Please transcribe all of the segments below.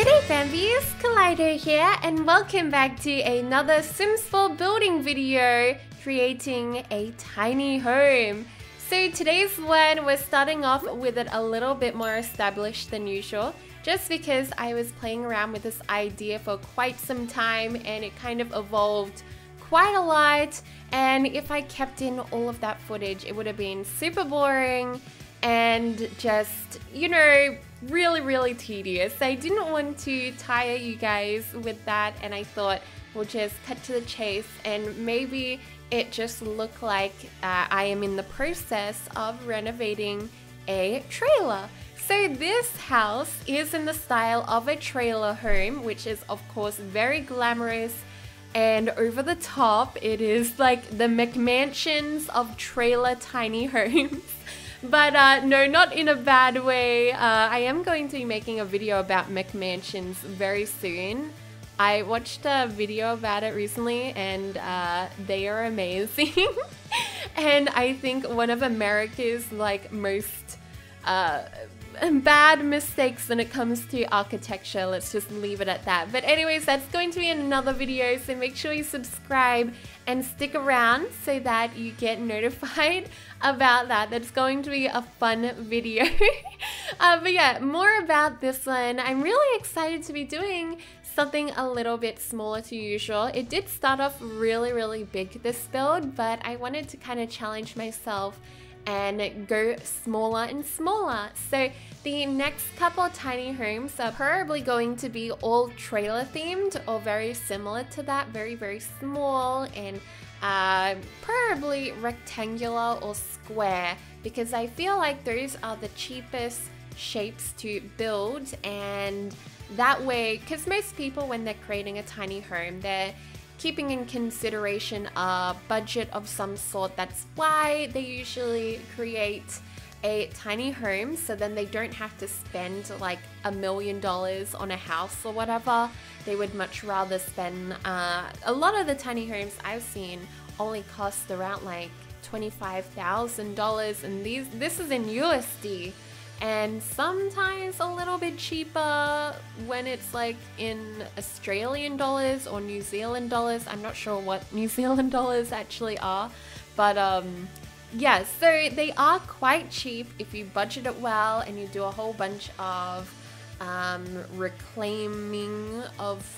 G'day Bambies, Kaleidow here and welcome back to another Sims 4 building video, creating a tiny home. So today's one, we're starting off with it a little bit more established than usual, just because I was playing around with this idea for quite some time and it kind of evolved quite a lot, and if I kept in all of that footage it would have been super boring and just, you know, really tedious. I didn't want to tire you guys with that, and I thought we'll just cut to the chase and maybe it just looked like I am in the process of renovating a trailer. So this house is in the style of a trailer home, which is of course very glamorous and over the top. It is like the McMansions of trailer tiny homes. But no, not in a bad way. I am going to be making a video about McMansions very soon. I watched a video about it recently and they are amazing. And I think one of America's like most bad mistakes when it comes to architecture. Let's just leave it at that. But anyways, that's going to be in another video, so make sure you subscribe and stick around so that you get notified about that. That's going to be a fun video. But yeah, more about this one. I'm really excited to be doing something a little bit smaller to usual. It did start off really big, this build, but I wanted to kind of challenge myself and go smaller and smaller. So the next couple of tiny homes are probably going to be all trailer themed or very similar to that, very small and probably rectangular or square, because I feel like those are the cheapest shapes to build, and that way, because most people when they're creating a tiny home, they're keeping in consideration a budget of some sort. That's why they usually create a tiny home, so then they don't have to spend like $1 million on a house or whatever. They would much rather spend, a lot of the tiny homes I've seen only cost around like $25,000, and this is in USD. And sometimes a little bit cheaper when it's like in Australian dollars or New Zealand dollars. I'm not sure what New Zealand dollars actually are, but yeah, so they are quite cheap if you budget it well and you do a whole bunch of reclaiming of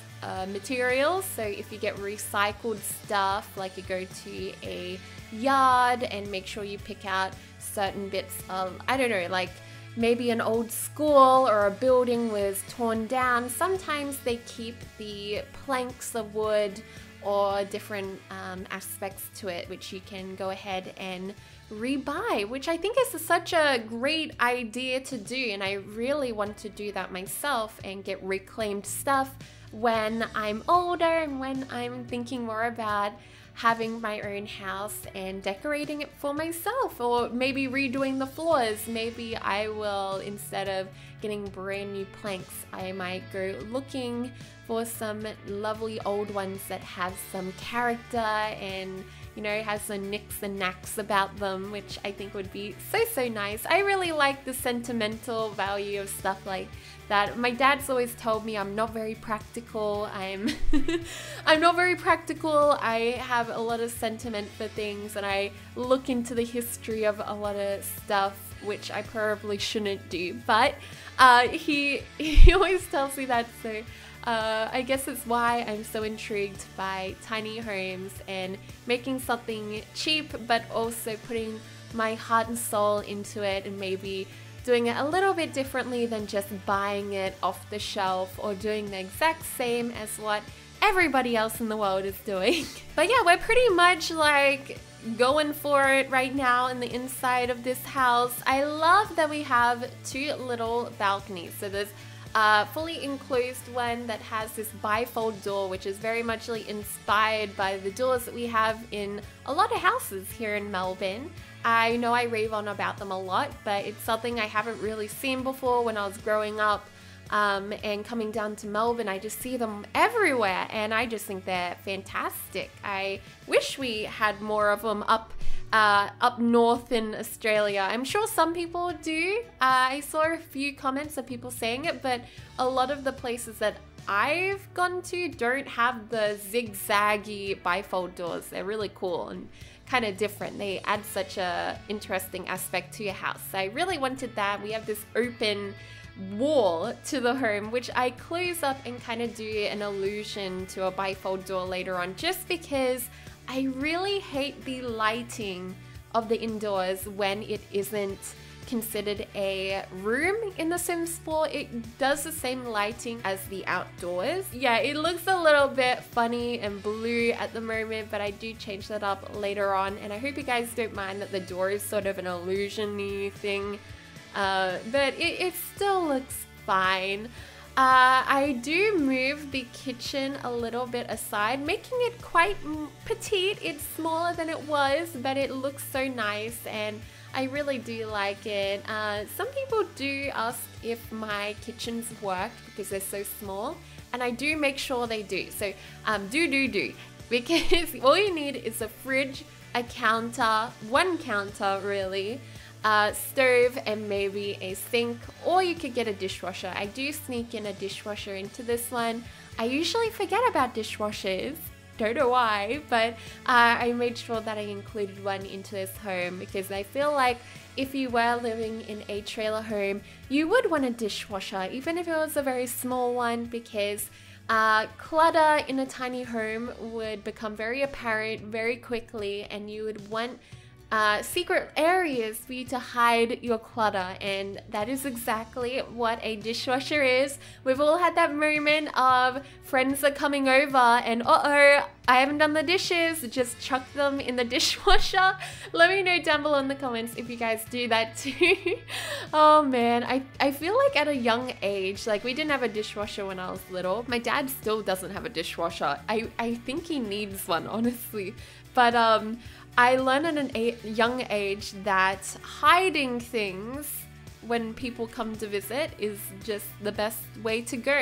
materials. So if you get recycled stuff, like you go to a yard and make sure you pick out certain bits of, I don't know, like maybe an old school or a building was torn down. Sometimes they keep the planks of wood or different aspects to it, which you can go ahead and rebuy, which I think is such a great idea to do. And I really want to do that myself and get reclaimed stuff when I'm older and when I'm thinking more about having my own house and decorating it for myself, or maybe redoing the floors. Maybe I will, instead of getting brand new planks, I might go looking for some lovely old ones that have some character and, you know, has some nicks and knacks about them, which I think would be so nice. I really like the sentimental value of stuff like that. My dad's always told me I'm not very practical. I'm not very practical. I have a lot of sentiment for things and I look into the history of a lot of stuff, which I probably shouldn't do, but he always tells me that, so I guess it's why I'm so intrigued by tiny homes and making something cheap but also putting my heart and soul into it, and maybe doing it a little bit differently than just buying it off the shelf or doing the exact same as what everybody else in the world is doing. But yeah, we're pretty much like going for it right now in the inside of this house. I love that we have two little balconies. So there's a fully enclosed one that has this bifold door, which is very much inspired by the doors that we have in a lot of houses here in Melbourne. I know I rave on about them a lot, but it's something I haven't really seen before. When I was growing up and coming down to Melbourne, I just see them everywhere and I just think they're fantastic. I wish we had more of them up up north in Australia. I'm sure some people do. I saw a few comments of people saying it, but a lot of the places that I've gone to don't have the zigzaggy bifold doors. They're really cool and kind of different. They add such a interesting aspect to your house. So I really wanted that. We have this open wall to the home, which I close up and kind of do an illusion to a bifold door later on, just because I really hate the lighting of the indoors when it isn't considered a room in The Sims 4. It does the same lighting as the outdoors. Yeah, it looks a little bit funny and blue at the moment, but I do change that up later on, and I hope you guys don't mind that the door is sort of an illusion-y thing, but it still looks fine. I do move the kitchen a little bit aside, making it quite petite. It's smaller than it was, but it looks so nice and I really do like it. Some people do ask if my kitchens work because they're so small, and I do make sure they do. So do, because all you need is a fridge, a counter, one counter really, stove, and maybe a sink, or you could get a dishwasher. I do sneak in a dishwasher into this one. I usually forget about dishwashers, don't know why, but I made sure that I included one into this home because I feel like if you were living in a trailer home, you would want a dishwasher, even if it was a very small one, because clutter in a tiny home would become very apparent very quickly, and you would want secret areas for you to hide your clutter, and that is exactly what a dishwasher is. We've all had that moment of friends are coming over and uh-oh, I haven't done the dishes, just chuck them in the dishwasher. Let me know down below in the comments if you guys do that too. Oh man, I feel like at a young age, like we didn't have a dishwasher when I was little. My dad still doesn't have a dishwasher. I think he needs one, honestly. But I learned at a young age that hiding things when people come to visit is just the best way to go.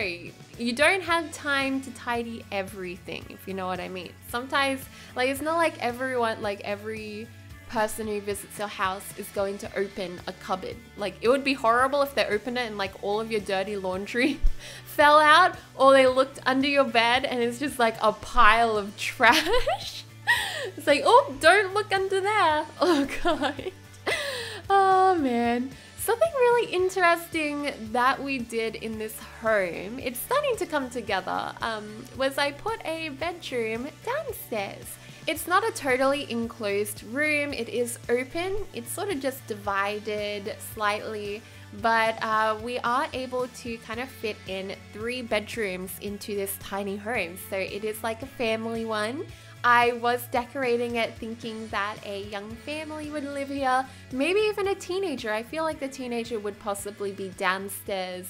You don't have time to tidy everything, if you know what I mean. Sometimes, like, it's not like everyone, like every person who visits your house is going to open a cupboard. Like, it would be horrible if they opened it and like all of your dirty laundry fell out, or they looked under your bed and it's just like a pile of trash. It's like, oh, don't look under there. Oh god. Oh man. Something really interesting that we did in this home, it's starting to come together, was I put a bedroom downstairs. It's not a totally enclosed room, it is open, it's sort of just divided slightly, but we are able to kind of fit in 3 bedrooms into this tiny home, so it is like a family one. I was decorating it thinking that a young family would live here, maybe even a teenager. I feel like the teenager would possibly be downstairs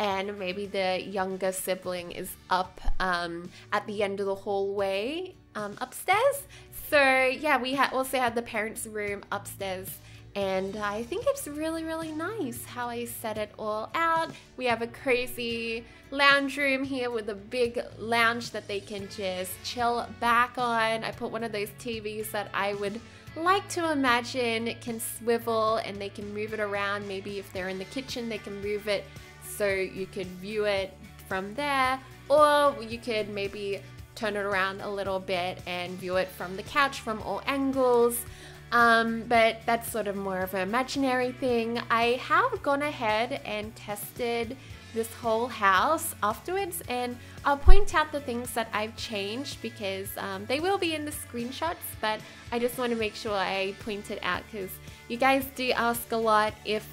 and maybe the younger sibling is up at the end of the hallway upstairs. So yeah, we also had the parents' room upstairs, and I think it's really, really nice how I set it all out. We have a cozy lounge room here with a big lounge that they can just chill back on. I put one of those TVs that I would like to imagine can swivel and they can move it around. Maybe if they're in the kitchen, they can move it so you could view it from there, or you could maybe turn it around a little bit and view it from the couch from all angles. But that's sort of more of an imaginary thing. I have gone ahead and tested this whole house afterwards, and I'll point out the things that I've changed because they will be in the screenshots, but I just want to make sure I point it out because you guys do ask a lot if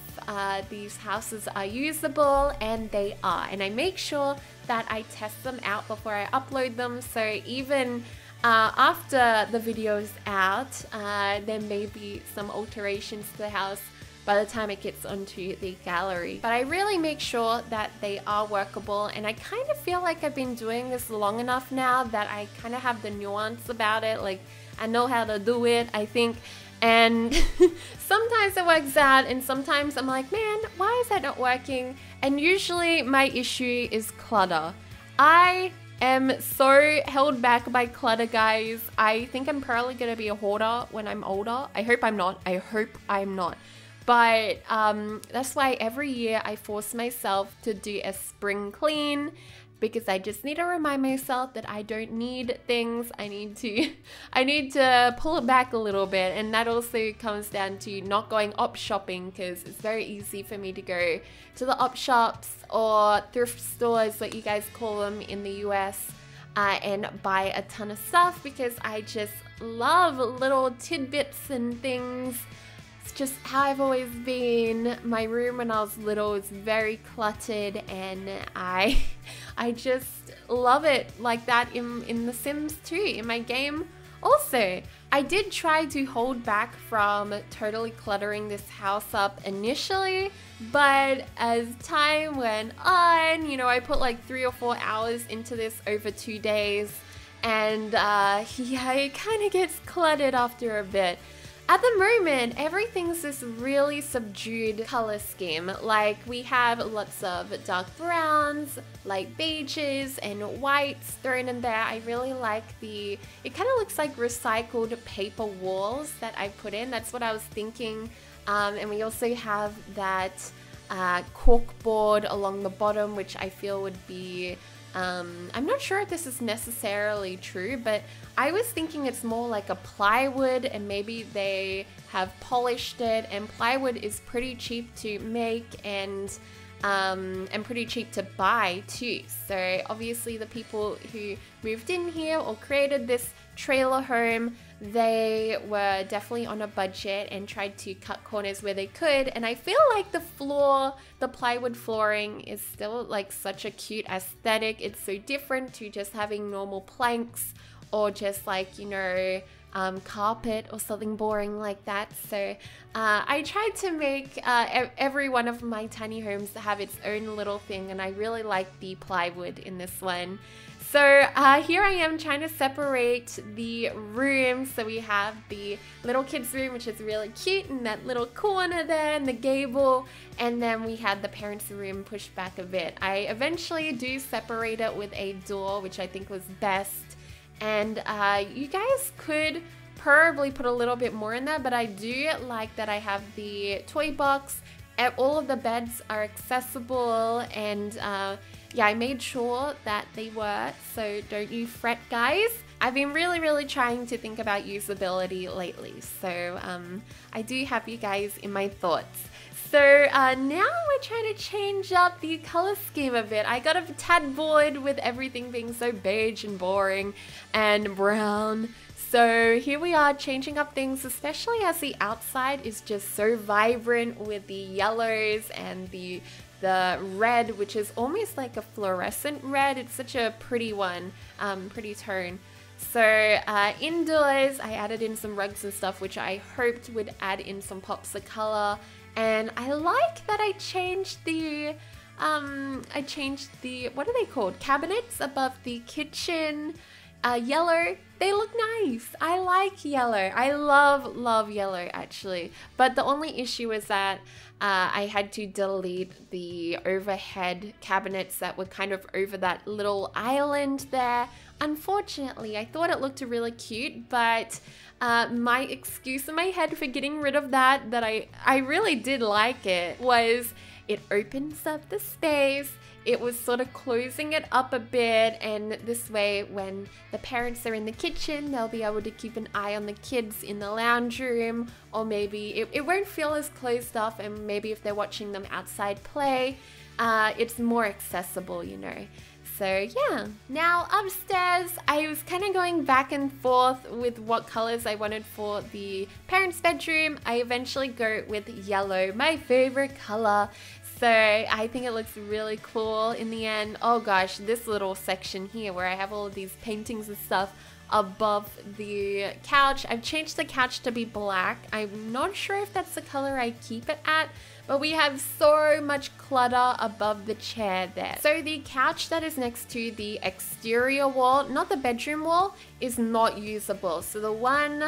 these houses are usable, and they are, and I make sure that I test them out before I upload them, so even after the video's out, there may be some alterations to the house by the time it gets onto the gallery. But I really make sure that they are workable, and I kind of feel like I've been doing this long enough now that I kind of have the nuance about it, like I know how to do it, I think, and sometimes it works out and sometimes I'm like, man, why is that not working? And usually my issue is clutter. I am so held back by clutter, guys. I think I'm probably gonna be a hoarder when I'm older. I hope I'm not. I hope I'm not. But that's why every year I force myself to do a spring clean, because I just need to remind myself that I don't need things. I need to pull it back a little bit. And that also comes down to not going op shopping, because it's very easy for me to go to the op shops or thrift stores, what you guys call them in the US, and buy a ton of stuff, because I just love little tidbits and things. It's just how I've always been. My room when I was little was very cluttered, and I just love it like that in The Sims 2, in my game. Also, I did try to hold back from totally cluttering this house up initially, but as time went on, you know, I put like 3 or 4 hours into this over 2 days, and yeah, it kind of gets cluttered after a bit. At the moment, everything's this really subdued color scheme. Like, we have lots of dark browns, light beiges, and whites thrown in there. I really like it kind of looks like recycled paper walls that I put in. That's what I was thinking. And we also have that cork board along the bottom, which I feel would be... I'm not sure if this is necessarily true, but I was thinking it's more like a plywood, and maybe they have polished it, and plywood is pretty cheap to make and pretty cheap to buy too. So obviously the people who moved in here or created this trailer home, they were definitely on a budget and tried to cut corners where they could. And I feel like the plywood flooring is still like such a cute aesthetic. It's so different to just having normal planks or just like, you know, carpet or something boring like that. So I tried to make every one of my tiny homes have its own little thing, and I really like the plywood in this one. So here I am trying to separate the rooms. So we have the little kids room, which is really cute, in that little corner there in the gable, and then we had the parents room pushed back a bit. I eventually do separate it with a door, which I think was best. And you guys could probably put a little bit more in there, but I do like that I have the toy box. All of the beds are accessible, and yeah, I made sure that they were, so don't you fret, guys. I've been really trying to think about usability lately, so I do have you guys in my thoughts. So now we're trying to change up the color scheme a bit. I got a tad bored with everything being so beige and boring and brown. So here we are changing up things, especially as the outside is just so vibrant with the yellows and the red, which is almost like a fluorescent red. It's such a pretty one, pretty tone. So indoors, I added in some rugs and stuff, which I hoped would add in some pops of color. And I like that I changed the, what are they called? Cabinets above the kitchen. Yellow. They look nice. I like yellow. I love yellow actually. But the only issue is that I had to delete the overhead cabinets that were kind of over that little island there. Unfortunately, I thought it looked really cute, but my excuse in my head for getting rid of that I really did like it, was it opens up the space. It was sort of closing it up a bit, and this way when the parents are in the kitchen, they'll be able to keep an eye on the kids in the lounge room, or maybe it won't feel as closed off, and maybe if they're watching them outside play, it's more accessible, you know. So yeah. Now upstairs, I was kind of going back and forth with what colors I wanted for the parents' bedroom. I eventually go with yellow, my favorite color. So I think it looks really cool in the end. Oh gosh, this little section here where I have all of these paintings and stuff above the couch. I've changed the couch to be black. I'm not sure if that's the color I keep it at, but we have so much clutter above the chair there. So the couch that is next to the exterior wall, not the bedroom wall, is not usable. So the one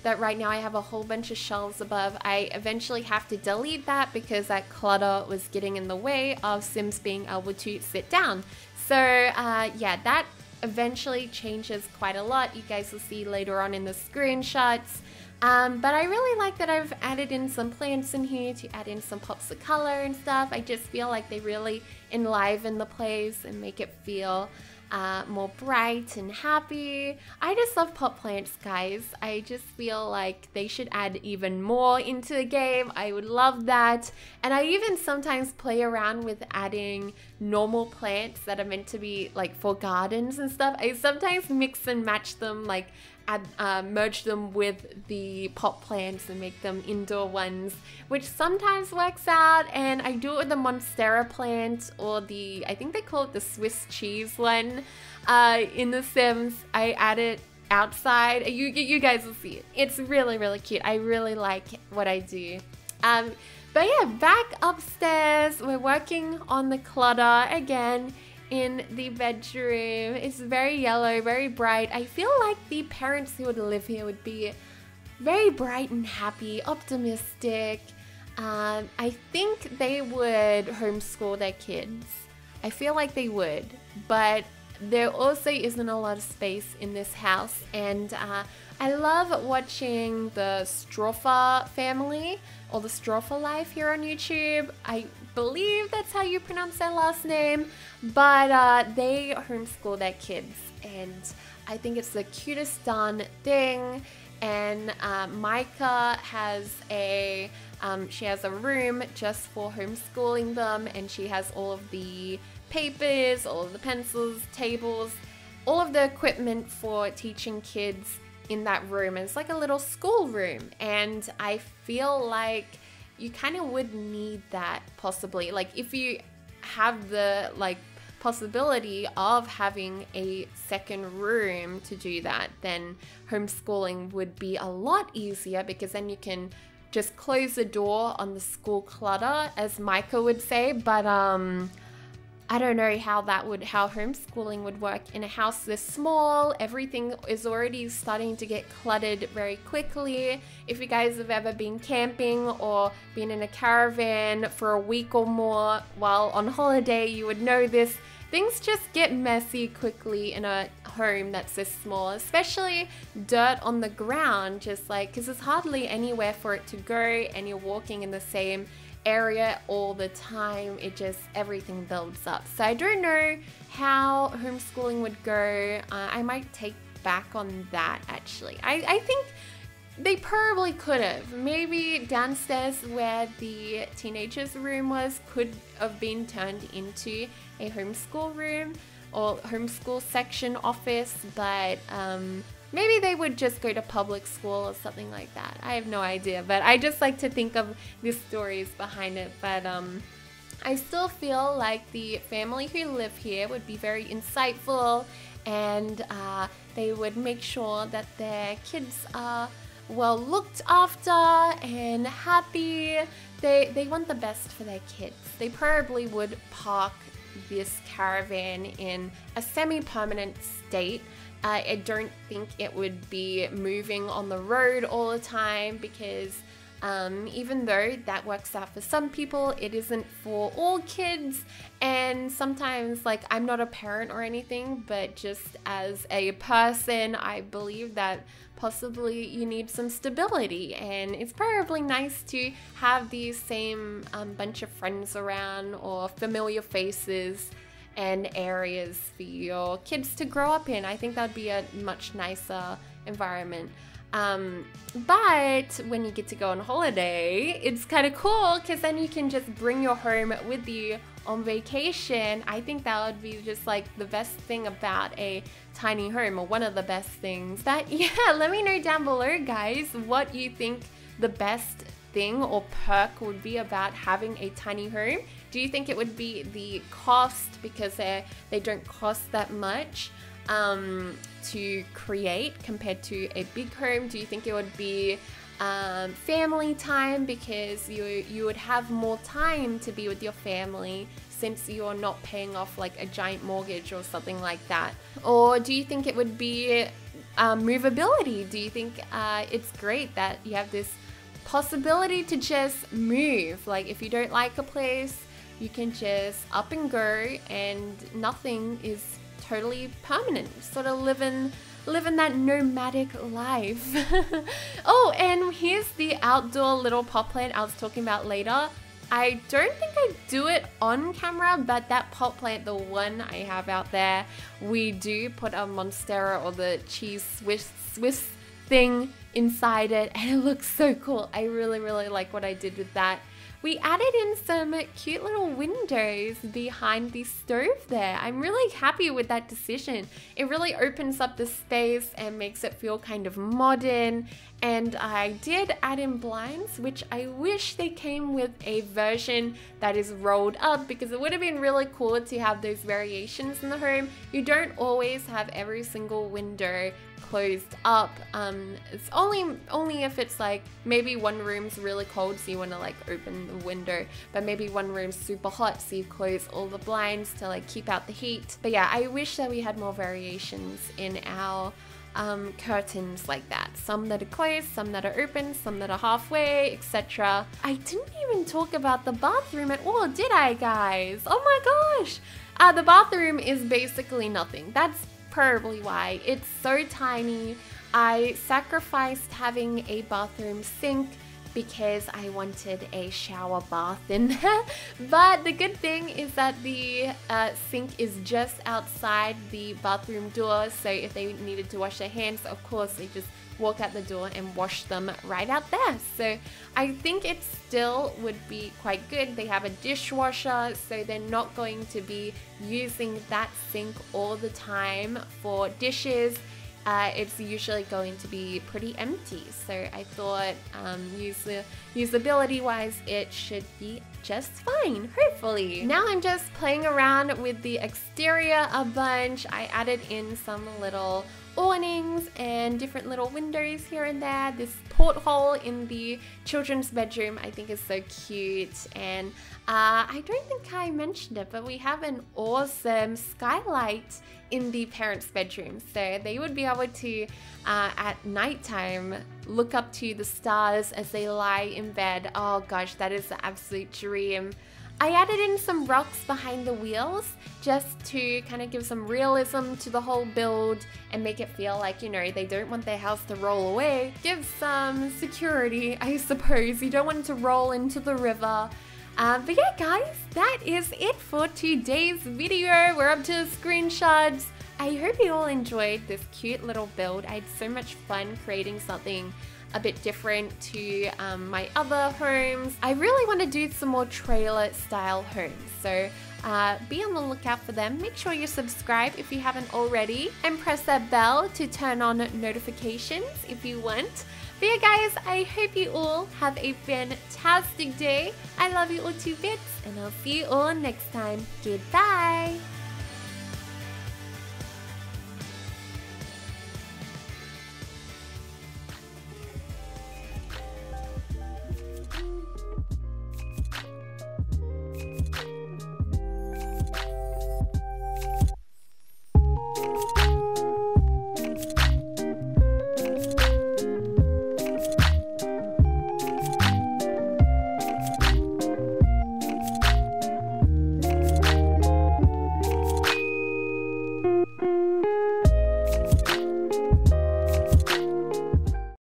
that right now I have a whole bunch of shelves above, I eventually have to delete that because that clutter was getting in the way of Sims being able to sit down. So So yeah, that eventually changes quite a lot. You guys will see later on in the screenshots. But I really like that I've added in some plants in here to add in some pops of color and stuff. I just feel like they really enliven the place and make it feel more bright and happy. I just love pot plants, guys. I just feel like they should add even more into the game. I would love that. And I even sometimes play around with adding normal plants that are meant to be like for gardens and stuff. I sometimes mix and match them, like merge them with the pot plants and make them indoor ones, which sometimes works out. And I do it with the Monstera plant, or the, I think they call it the Swiss cheese one in The Sims. I add it outside. You guys will see it. It's really, really cute. I really like what I do. But yeah, back upstairs, we're working on the clutter again. In the bedroom, it's very yellow, very bright. I feel like the parents who would live here would be very bright and happy, optimistic. I think they would homeschool their kids. I feel like they would, but there also isn't a lot of space in this house. And I love watching the Stropha family, or the Stropha life here on YouTube. I believe that's how you pronounce their last name, but they homeschool their kids, and I think it's the cutest darn thing. And Micah has she has a room just for homeschooling them, and she has all of the papers, all of the pencils, tables, all of the equipment for teaching kids in that room. And it's like a little school room, and I feel like you kind of would need that possibly. Like if you have the possibility of having a second room to do that, then homeschooling would be a lot easier, because then you can just close the door on the school clutter, as Micah would say. But I don't know how homeschooling would work in a house this small. Everything is already starting to get cluttered very quickly. If you guys have ever been camping or been in a caravan for a week or more while on holiday, you would know this. Things just get messy quickly in a home that's this small, especially dirt on the ground, just like, because there's hardly anywhere for it to go, and you're walking in the same area all the time. It just, everything builds up. So I don't know how homeschooling would go. I might take back on that actually. I think they probably could have. Maybe downstairs where the teenagers' room was could have been turned into a homeschool room or homeschool section office, but maybe they would just go to public school or something like that. I have no idea, but I just like to think of the stories behind it. But I still feel like the family who live here would be very insightful, and they would make sure that their kids are well looked after and happy. They want the best for their kids. They probably would park this caravan in a semi-permanent state. I don't think it would be moving on the road all the time, because even though that works out for some people, it isn't for all kids. And sometimes, like, I'm not a parent or anything, but just as a person, I believe that possibly you need some stability, and it's probably nice to have these same bunch of friends around, or familiar faces and areas for your kids to grow up in. I think that'd be a much nicer environment. But when you get to go on holiday, it's kind of cool, because then you can just bring your home with you on vacation. I think that would be just like the best thing about a tiny home, or one of the best things. But yeah, let me know down below, guys, what you think the best thing or perk would be about having a tiny home. Do you think it would be the cost, because they don't cost that much to create compared to a big home? Do you think it would be family time, because you would have more time to be with your family since you're not paying off like a giant mortgage or something like that? Or do you think it would be movability? Do you think it's great that you have this possibility to just move? Like, if you don't like a place, you can just up and go and nothing is totally permanent. Sort of living that nomadic life. Oh, and here's the outdoor little pot plant I was talking about later. I don't think I do it on camera, but that pot plant, the one I have out there, we do put a Monstera or the cheese Swiss thing inside it, and it looks so cool. I really like what I did with that. We added in some cute little windows behind the stove there. I'm really happy with that decision. It really opens up the space and makes it feel kind of modern. And I did add in blinds, which I wish they came with a version that is rolled up, because it would have been really cool to have those variations in the home. You don't always have every single window closed up. It's only if it's like maybe one room's really cold, so you want to like open the window, but maybe one room's super hot, so you close all the blinds to like keep out the heat. But yeah, I wish that we had more variations in our curtains like that. Some that are closed, some that are open, some that are halfway, etc. I didn't even talk about the bathroom at all, did I, guys? Oh my gosh! The bathroom is basically nothing. That's probably why. It's so tiny. I sacrificed having a bathroom sink because I wanted a shower bath in there. But the good thing is that the sink is just outside the bathroom door, so if they needed to wash their hands, of course they just walk out the door and wash them right out there. So I think it still would be quite good. They have a dishwasher, so they're not going to be using that sink all the time for dishes. It's usually going to be pretty empty, so I thought usability wise it should be just fine, hopefully. Now I'm just playing around with the exterior a bunch. I added in some little awnings and different little windows here and there. This porthole in the children's bedroom I think is so cute, and I don't think I mentioned it, but we have an awesome skylight in the parents' bedroom, so they would be able to at nighttime look up to the stars as they lie in bed. Oh gosh, that is the absolute dream. I added in some rocks behind the wheels just to kind of give some realism to the whole build and make it feel like, you know, they don't want their house to roll away. Give some security, I suppose. You don't want it to roll into the river. But yeah, guys, that is it for today's video. We're up to the screenshots. I hope you all enjoyed this cute little build. I had so much fun creating something a bit different to my other homes. I really want to do some more trailer style homes, so be on the lookout for them. Make sure you subscribe if you haven't already, and press that bell to turn on notifications if you want. But yeah, guys, I hope you all have a fantastic day. I love you all to bits, and I'll see you all next time. Goodbye!